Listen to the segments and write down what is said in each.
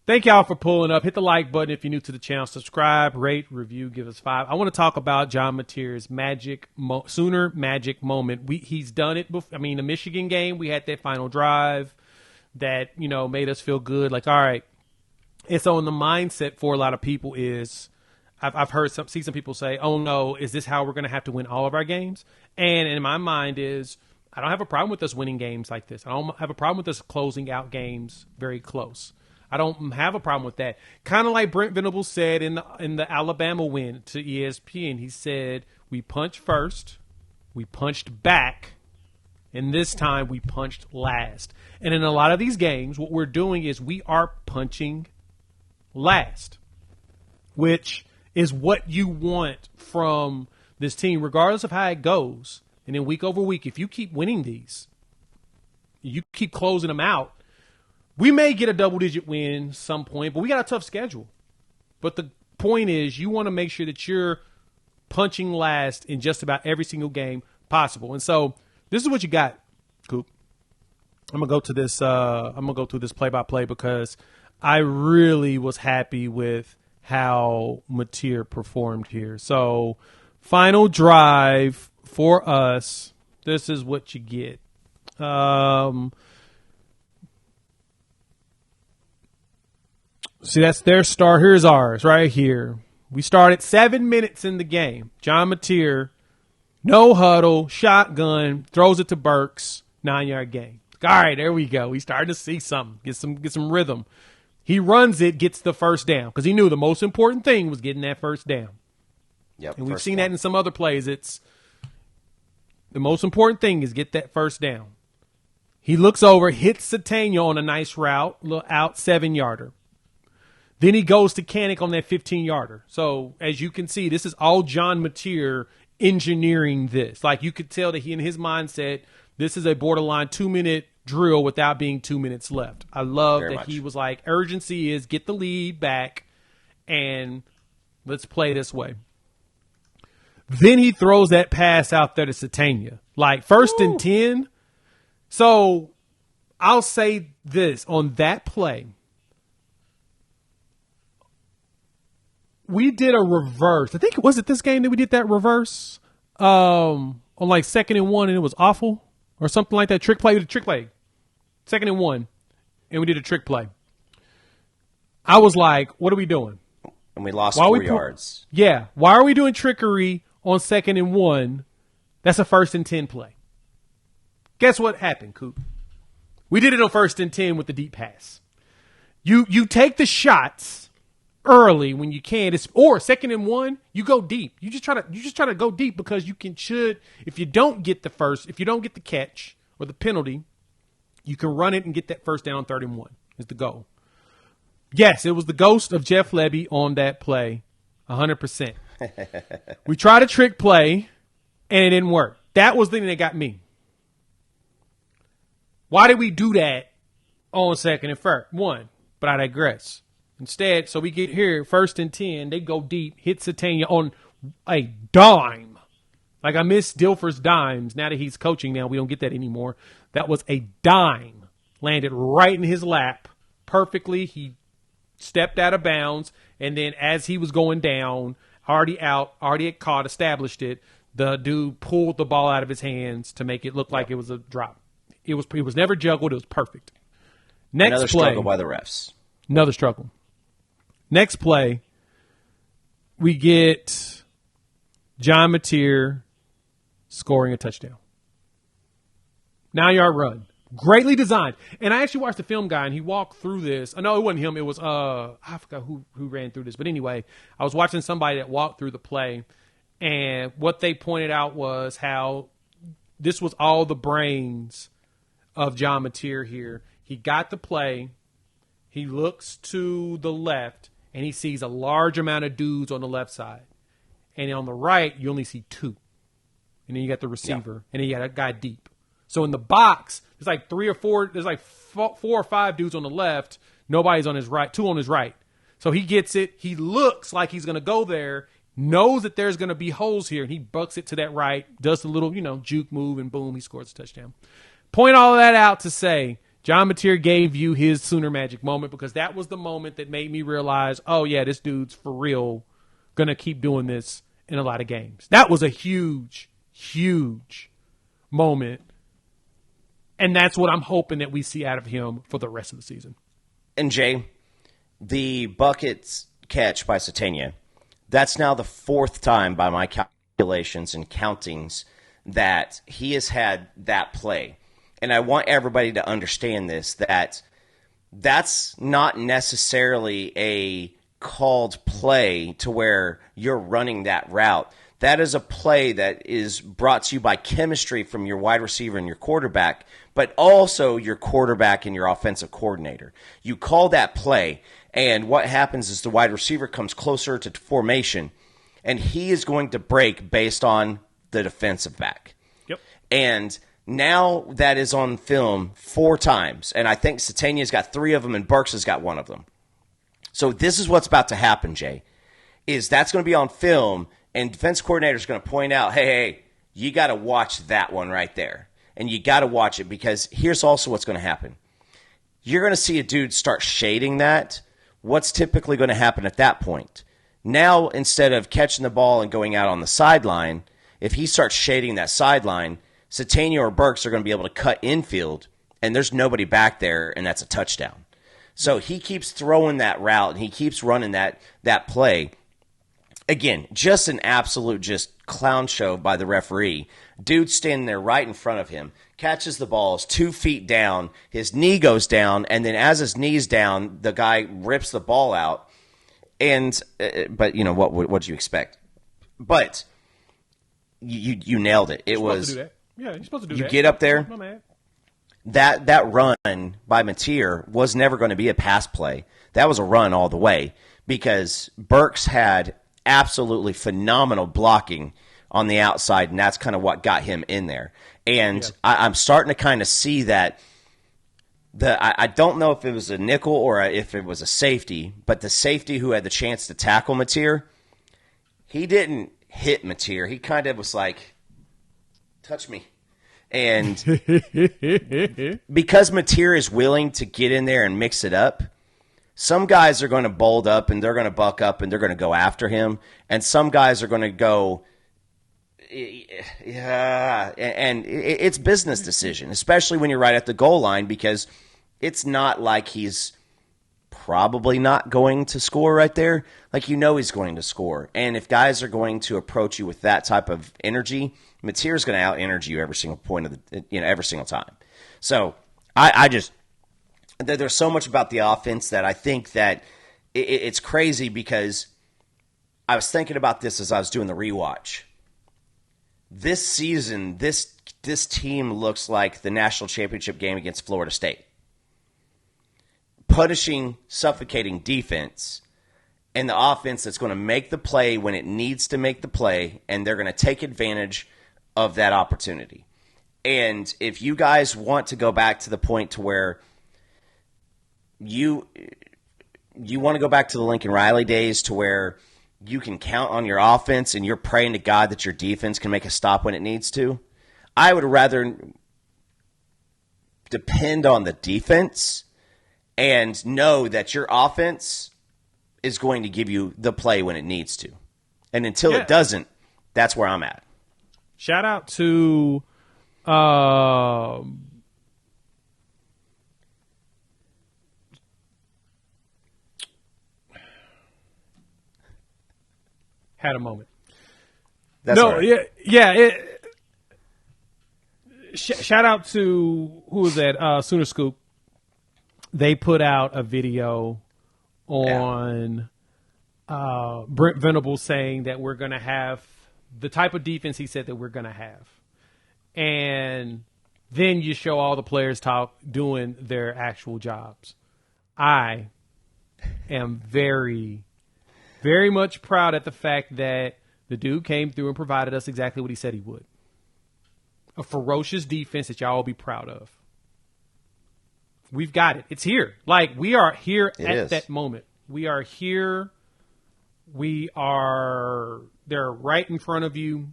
Thank y'all for pulling up. Hit the like button if you're new to the channel. Subscribe, rate, review, give us 5. I want to talk about John Mateer's Sooner magic moment. He's done it before. I mean, the Michigan game, we had that final drive that, made us feel good. Like, all right. And so in the mindset for a lot of people is, I've heard some people say, oh no, is this how we're going to have to win all of our games? And in my mind is, I don't have a problem with us winning games like this. I don't have a problem with us closing out games very close. I don't have a problem with that. Kind of like Brent Venables said in the Alabama win to ESPN. He said, we punched first, we punched back, and this time we punched last. And in a lot of these games, what we're doing is we are punching last, which is what you want from this team, regardless of how it goes. And then week over week, if you keep winning these, you keep closing them out, we may get a double-digit win some point, but we got a tough schedule. But the point is you want to make sure that you're punching last in just about every single game possible. And so this is what you got, Coop. I'm going to go to this. I'm going to go through this play-by-play because I really was happy with how Mateer performed here. So final drive for us, this is what you get. See, that's their start. Here's ours right here. We started 7 minutes in the game. John Mateer, no huddle, shotgun, throws it to Burks, 9-yard gain. All right, there we go. We started to see something, get some rhythm. He runs it, gets the first down because he knew the most important thing was getting that first down. Yep, and we've seen that in some other plays. It's the most important thing is get that first down. He looks over, hits Satania on a nice route, out 7-yarder. Then he goes to Kanik on that 15-yarder. So, as you can see, this is all John Mateer engineering this. Like, you could tell that he, in his mindset, this is a borderline 2-minute drill without being 2 minutes left. I love Very that much. he was like, urgency is get the lead back and let's play this way. Then he throws that pass out there to Satania. Like, first and 10. So, I'll say this. On that play, we did a reverse. I think, was it this game that we did that reverse? On like 2nd and 1 and it was awful? Or something like that. Trick play. We did a trick play. 2nd and 1. And we did a trick play. I was like, what are we doing? And we lost 4 yards. Yeah. Why are we doing trickery on 2nd and 1? That's a 1st and 10 play. Guess what happened, Coop? We did it on 1st and 10 with the deep pass. You take the shots early when you can, or 2nd and 1, you go deep. You just try to go deep because if you don't get the catch or the penalty, you can run it and get that first down on 3rd and 1 is the goal. Yes, it was the ghost of Jeff Lebby on that play, 100%. We tried a trick play and it didn't work. That was the thing that got me. Why did we do that on 2nd and 1? But I digress. Instead, so we get here, 1st and 10, they go deep, hit Satania on a dime. Like, I miss Dilfer's dimes. Now that he's coaching now, we don't get that anymore. That was a dime. Landed right in his lap perfectly. He stepped out of bounds, and then as he was going down, already had caught, established it, the dude pulled the ball out of his hands to make it look like it was a drop. It was never juggled. It was perfect. Next Another play. struggle by the refs. Another struggle. Next play, we get John Mateer scoring a touchdown. 9-yard run. Greatly designed. And I actually watched the film guy, and he walked through this. No, it wasn't him. It was, I forgot who ran through this. But anyway, I was watching somebody that walked through the play, and what they pointed out was how this was all the brains of John Mateer here. He got the play. He looks to the left, and he sees a large amount of dudes on the left side. And on the right, you only see 2. And then you got the receiver, and then you got a guy deep. So in the box, there's like 3 or 4, there's like 4 or 5 dudes on the left. Nobody's on his right, 2 on his right. So he gets it. He looks like he's going to go there, knows that there's going to be holes here, and he bucks it to that right, does the little, juke move, and boom, he scores a touchdown. Point all of that out to say John Mateer gave you his Sooner Magic moment because that was the moment that made me realize, oh, yeah, this dude's for real going to keep doing this in a lot of games. That was a huge, huge moment. And that's what I'm hoping that we see out of him for the rest of the season. And Jay, the buckets catch by Satania, that's now the fourth time by my calculations and countings that he has had that play. And I want everybody to understand this, that that's not necessarily a called play to where you're running that route. That is a play that is brought to you by chemistry from your wide receiver and your quarterback, but also your quarterback and your offensive coordinator. You call that play, and what happens is the wide receiver comes closer to formation, and he is going to break based on the defensive back. Yep. And now that is on film 4 times, and I think Satania's got 3 of them, and Burks has got 1 of them. So this is what's about to happen, Jay, is that's going to be on film, and defense coordinator is going to point out, hey, you got to watch that one right there. And you got to watch it because here's also what's going to happen. You're going to see a dude start shading that. What's typically going to happen at that point? Now, instead of catching the ball and going out on the sideline, if he starts shading that sideline, Satania or Burks are going to be able to cut infield, and there's nobody back there, and that's a touchdown. So he keeps throwing that route, and he keeps running that play. Again, just an absolute just clown show by the referee. Dude standing there right in front of him, catches the ball, is 2 feet down, his knee goes down, and then as his knee's down, the guy rips the ball out. And but you know what do you expect? But you nailed it. It was to do that. Yeah, you're supposed to do you that. get up there. No, man. That run by Mateer was never going to be a pass play. That was a run all the way because Burks had absolutely phenomenal blocking on the outside, and that's kind of what got him in there. And yeah. I'm starting to kind of see that I don't know if it was a nickel or if it was a safety, but the safety who had the chance to tackle Mateer, he didn't hit Mateer. He kind of was like, touch me. And because Mateer is willing to get in there and mix it up, some guys are going to bold up and they're going to buck up and they're going to go after him. And some guys are going to go, yeah. And it's business decision, especially when you're right at the goal line, because it's not like he's probably not going to score right there. Like, you know he's going to score. And if guys are going to approach you with that type of energy, Mateer's going to out-energy you every single point of every single time. So I just there's so much about the offense that I think that it's crazy because I was thinking about this as I was doing the rewatch. This season, this team looks like the national championship game against Florida State. Punishing, suffocating defense, and the offense that's going to make the play when it needs to make the play, and they're going to take advantage of that opportunity. And if you guys want to go back to the point to where you want to go back to the Lincoln Riley days to where you can count on your offense and you're praying to God that your defense can make a stop when it needs to, I would rather depend on the defense and know that your offense is going to give you the play when it needs to. And until it doesn't, that's where I'm at. Shout out to had a moment. That's right. Shout out to who was that? Sooner Scoop. They put out a video on Brent Venables saying that we're going to have the type of defense he said that we're going to have. And then you show all the players doing their actual jobs. I am very, very much proud at the fact that the dude came through and provided us exactly what he said he would. A ferocious defense that y'all will be proud of. We've got it. It's here. Like, we are here at that moment. We are here. They're right in front of you.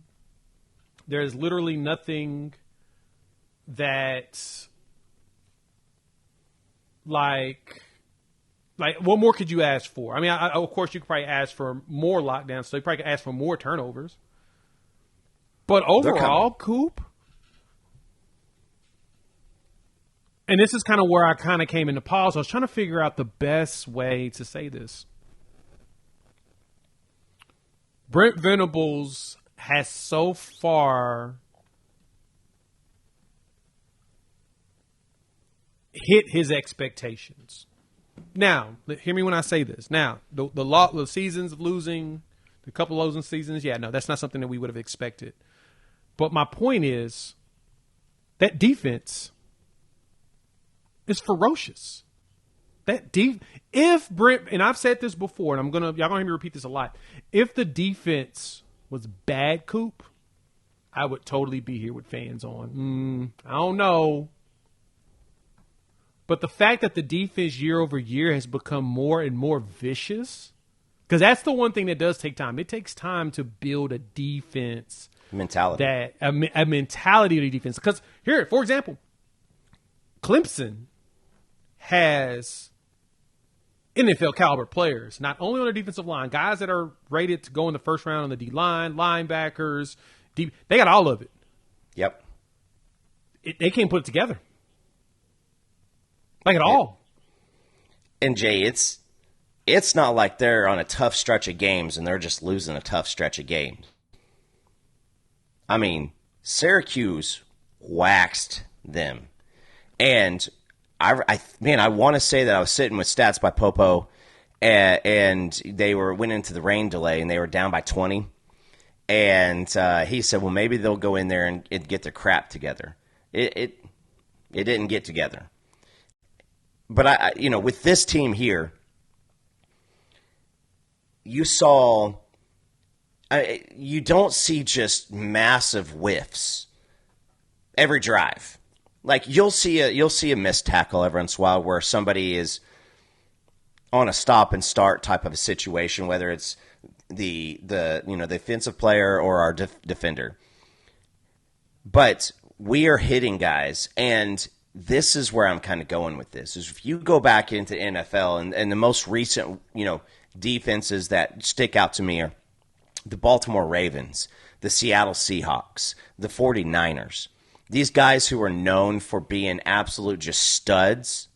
There's literally nothing that like what more could you ask for? I mean, of course, you could probably ask for more lockdowns, so you probably could ask for more turnovers. But overall, Coop, and this is kind of where I kind of came into pause. I was trying to figure out the best way to say this. Brent Venables has so far hit his expectations. Now, hear me when I say this. Now, the seasons of losing, the couple of losing seasons, no, that's not something that we would have expected. But my point is that defense is ferocious. If Brent, and I've said this before, and y'all gonna hear me repeat this a lot. If the defense was bad, Coop, I would totally be here with fans on. I don't know. But the fact that the defense year over year has become more and more vicious, because that's the one thing that does take time. It takes time to build a defense mentality. A mentality of the defense. Because here, for example, Clemson has NFL caliber players, not only on the defensive line, guys that are rated to go in the first round on the D line, linebackers. They got all of it. Yep. They can't put it together. Like at all. And Jay, it's not like they're on a tough stretch of games and they're just losing a tough stretch of games. I mean, Syracuse waxed them. And I want to say that I was sitting with Stats by Popo and they went into the rain delay and they were down by 20. And he said, well, maybe they'll go in there and get their crap together. It didn't get together. But with this team here, you don't see just massive whiffs every drive. Like you'll see a missed tackle every once in a while where somebody is on a stop and start type of a situation, whether it's the offensive player or our defender. But we are hitting guys, and this is where I'm kind of going with this. Is if you go back into NFL and the most recent, defenses that stick out to me are the Baltimore Ravens, the Seattle Seahawks, the 49ers. These guys who are known for being absolute just studs.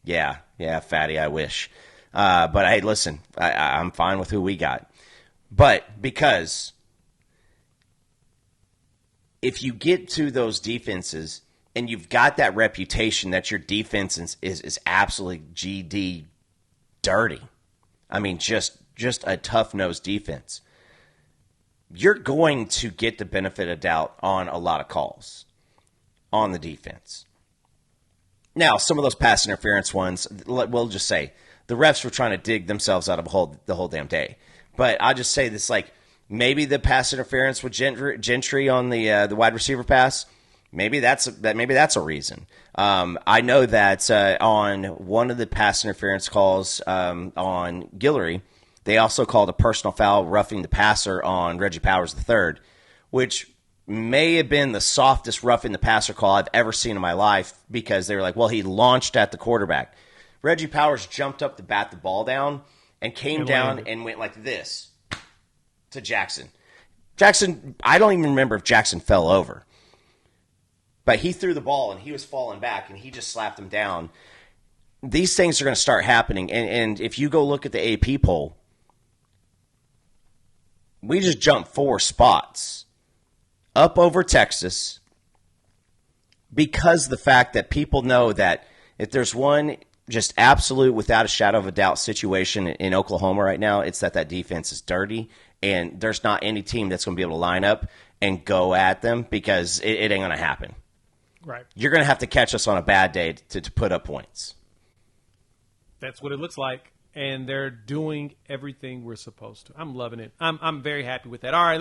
Yeah, Fatty, I wish. But hey, listen, I'm fine with who we got. But because if you get to those defenses and you've got that reputation that your defense is absolutely GD dirty. I mean, just a tough-nosed defense. You're going to get the benefit of doubt on a lot of calls on the defense. Now, some of those pass interference ones, we'll just say, the refs were trying to dig themselves out of the whole damn day. But I'll just say this, like, maybe the pass interference with Gentry on the wide receiver pass, maybe that's a reason. I know that on one of the pass interference calls on Guillory, they also called a personal foul roughing the passer on Reggie Powers III, which may have been the softest roughing the passer call I've ever seen in my life because they were like, well, he launched at the quarterback. Reggie Powers jumped up to bat the ball down and came down and went like this to Jackson. I don't even remember if Jackson fell over. But he threw the ball, and he was falling back, and he just slapped him down. These things are going to start happening. And if you go look at the AP poll, we just jumped 4 spots up over Texas because the fact that people know that if there's one just absolute, without a shadow of a doubt, situation in Oklahoma right now, it's that defense is dirty, and there's not any team that's going to be able to line up and go at them because it ain't going to happen. Right. You're going to have to catch us on a bad day to put up points. That's what it looks like, and they're doing everything we're supposed to. I'm loving it. I'm very happy with that. All right.